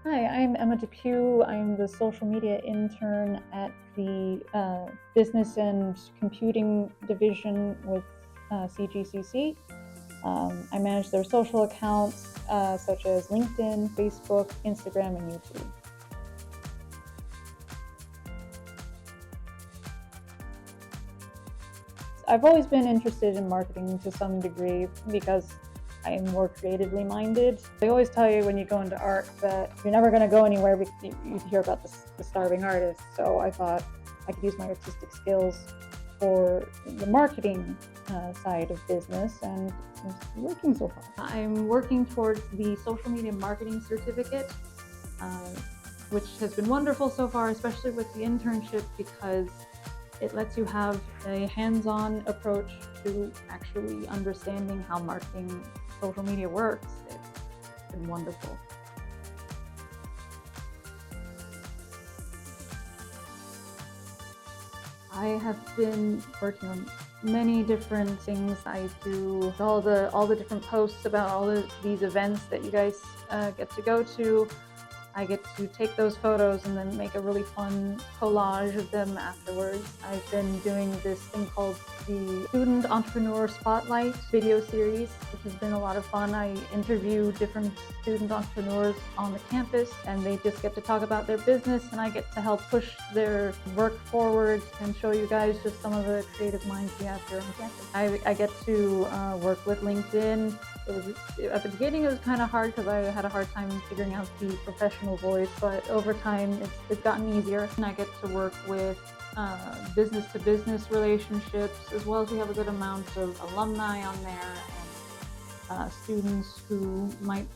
Hi, I'm Emma Depew. I'm the social media intern at the Business and Computing Division with CGCC. I manage their social accounts such as LinkedIn, Facebook, Instagram, and YouTube. I've always been interested in marketing to some degree because I'm more creatively minded. They always tell you when you go into art that you're never going to go anywhere because you hear about the starving artist. So I thought I could use my artistic skills for the marketing side of business, and it's working so far. I'm working towards the social media marketing certificate, which has been wonderful so far, especially with the internship, because it lets you have a hands-on approach to actually understanding how marketing social media works. It's been wonderful. I have been working on many different things. I do all the different posts about all these events that you guys get to go to. I get to take those photos and then make a really fun collage of them afterwards. I've been doing this thing called the Student Entrepreneur Spotlight video series, which has been a lot of fun. I interview different student entrepreneurs on the campus, and they just get to talk about their business, and I get to help push their work forward and show you guys just some of the creative minds we have here on campus. I get to work with LinkedIn. At the beginning, it was kind of hard because I had a hard time figuring out the professional voice, but over time it's gotten easier, and I get to work with business-to-business relationships, as well as we have a good amount of alumni on there, and students who might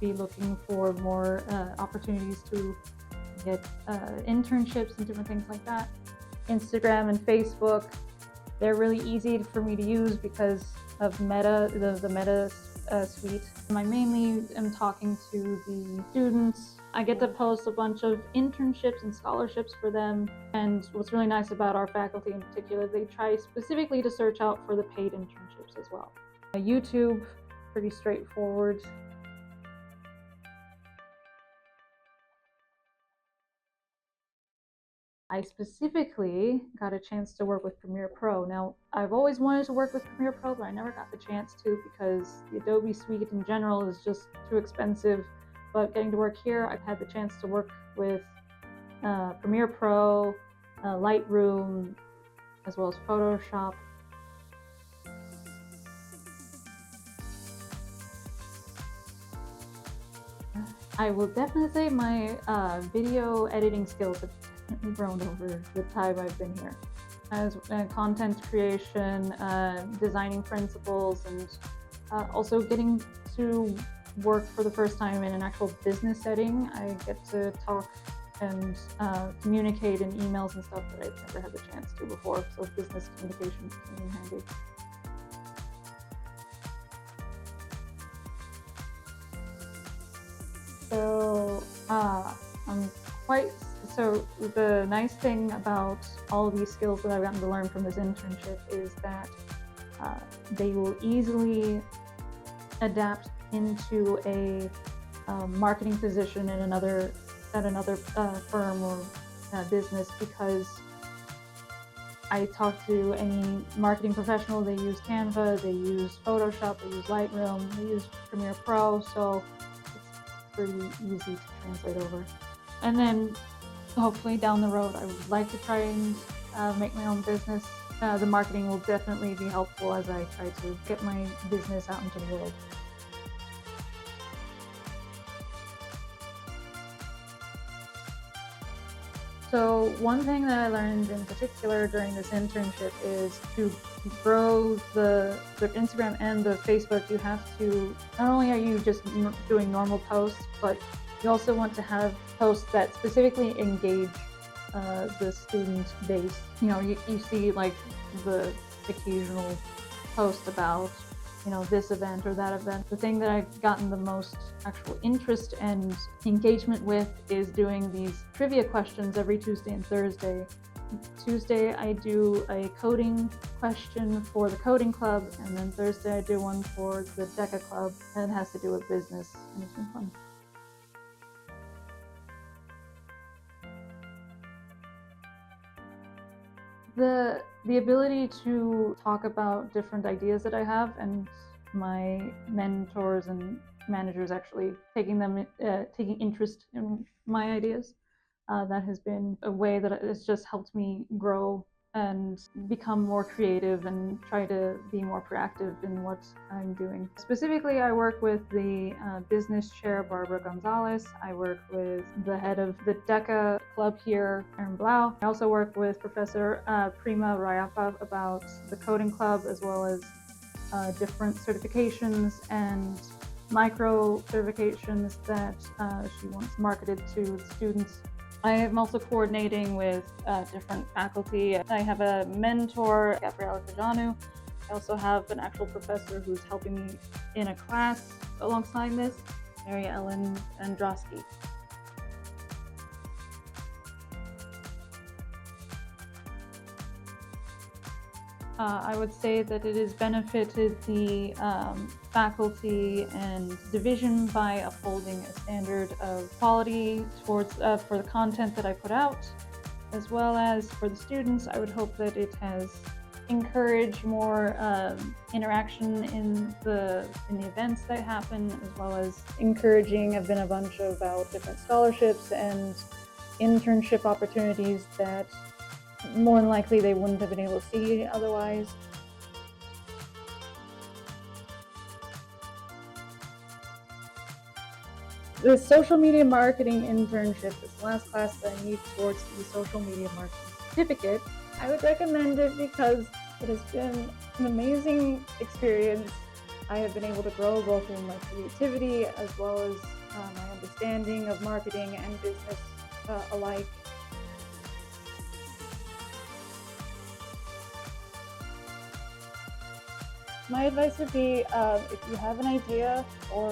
be looking for more opportunities to get internships and different things like that. Instagram and Facebook, they're really easy for me to use because of Meta, the Meta suite. I mainly am talking to the students. I get to post a bunch of internships and scholarships for them. And what's really nice about our faculty in particular, they try specifically to search out for the paid internships as well. YouTube, pretty straightforward. I specifically got a chance to work with Premiere Pro. Now, I've always wanted to work with Premiere Pro, but I never got the chance to because the Adobe suite in general is just too expensive. But getting to work here, I've had the chance to work with Premiere Pro, Lightroom, as well as Photoshop. I will definitely say my video editing skills have grown over the time I've been here. As content creation, designing principles, and also getting to work for the first time in an actual business setting. I get to talk and communicate in emails and stuff that I've never had the chance to before, so business communication came in handy. So the nice thing about all of these skills that I've gotten to learn from this internship is that they will easily adapt into a marketing position at another firm or business, because I talk to any marketing professional. They use Canva, they use Photoshop, they use Lightroom, they use Premiere Pro, so it's pretty easy to translate over. And then hopefully down the road, I would like to try and make my own business. The marketing will definitely be helpful as I try to get my business out into the world. So one thing that I learned in particular during this internship is to grow the Instagram and the Facebook, you have to, not only are you just doing normal posts, but you also want to have posts that specifically engage the student base. You know, you see like the occasional post about, you know, this event or that event. The thing that I've gotten the most actual interest and engagement with is doing these trivia questions every Tuesday and Thursday. Tuesday I do a coding question for the coding club, and then Thursday I do one for the DECA club, and it has to do with business, and it's been fun. The ability to talk about different ideas that I have, and my mentors and managers actually taking interest in my ideas. That has been a way that has just helped me grow and become more creative and try to be more proactive in what I'm doing. Specifically, I work with the business chair, Barbara Gonzalez. I work with the head of the DECA club here, Aaron Blau. I also work with Professor Prima Rayappa about the coding club, as well as different certifications and micro certifications that she wants marketed to the students. I am also coordinating with different faculty. I have a mentor, Gabriela Cajanu. I also have an actual professor who's helping me in a class alongside this, Mary Ellen Androsky. I would say that it has benefited the faculty and division by upholding a standard of quality towards for the content that I put out, as well as for the students. I would hope that it has encouraged more interaction in the events that happen, as well as encouraging. Have been a bunch about different scholarships and internship opportunities that more than likely they wouldn't have been able to see otherwise. The social media marketing internship is the last class that I need towards the social media marketing certificate. I would recommend it because it has been an amazing experience. I have been able to grow both in my creativity as well as my understanding of marketing and business alike. My advice would be if you have an idea or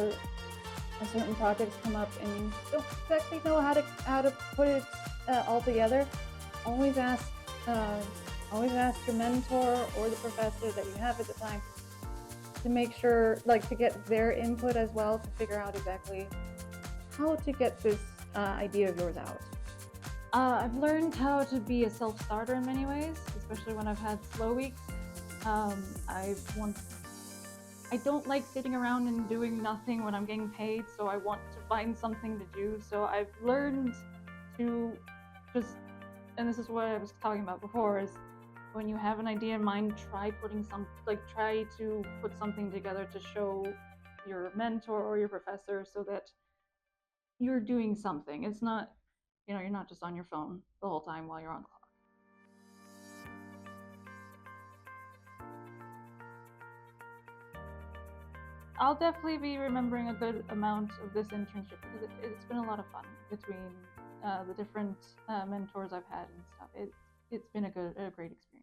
a certain project's come up and you don't exactly know how to put it all together, always ask your mentor or the professor that you have at the time to make sure, like, to get their input as well, to figure out exactly how to get this idea of yours out. I've learned how to be a self-starter in many ways, especially when I've had slow weeks. I don't like sitting around and doing nothing when I'm getting paid, so I want to find something to do. So I've learned to just, and this is what I was talking about before, is when you have an idea in mind, try to put something together to show your mentor or your professor so that you're doing something. It's not, you're not just on your phone the whole time while you're on clock. I'll definitely be remembering a good amount of this internship because it's been a lot of fun between the different mentors I've had and stuff. It's been a great experience.